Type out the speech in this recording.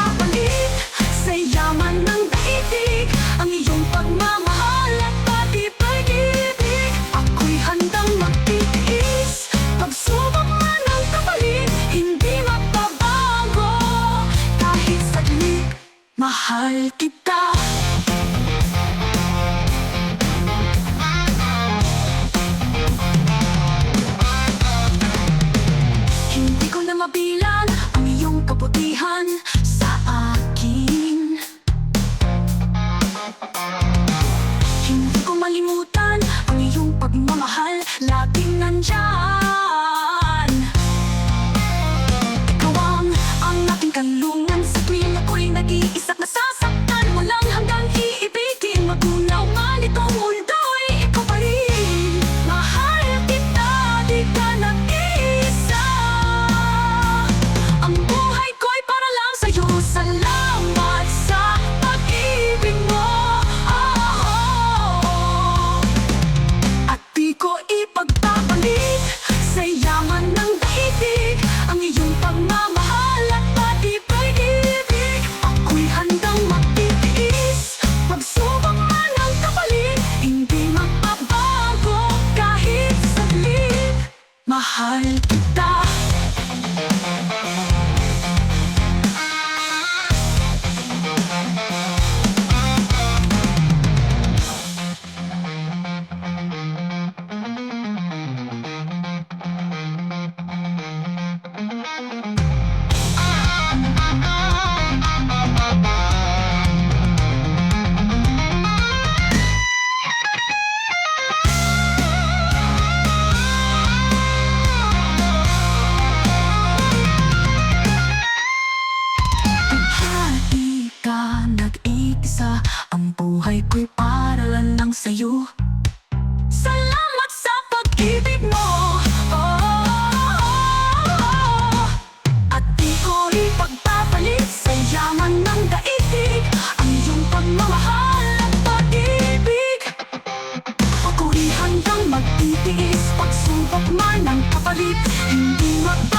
magpapalit sa yaman ng daigdig. Ang iyong pagmamahal at pati pag-ibig. Ako'y handang magtitiis, pagsubok man ang kapalit, hindi magbabago kahit saglit. Mahal kita. Hindi ko na mabilang ang iyong kabutihan sa akin. Hindi ko malimutan ang iyong pagmamahal, laging nandyan. Ikaw ang aking kanlungan sa tuwing ako'y nag-iisa. Nasasaktan mo lang hanggang iibigin. Magunaw man itong mundo'y ikaw pa rin. Mahal kita, di ka nag-iisa. Ang buhay ko'y para lang sa'yo. Salamat sa pag-ibig mo. At di ko ipagpapalit sa yaman ng daigdig. Ang iyong pagmamahal at pati pag-ibig. Ako'y handang magtitiis, pagsubok man ang kapalit, hindi magbabago kahit saglit. Mahal kita. Di ka nag-iisa, ang buhay ko'y para lang sa'yo. Salamat sa pag-ibig mo. At di ko ipagpapalit sa yaman ng daigdig. Ang iyong pagmamahal at pag-ibig. Ako'y handang magtitiis, pagsubok man ang kapalit, hindi magbabago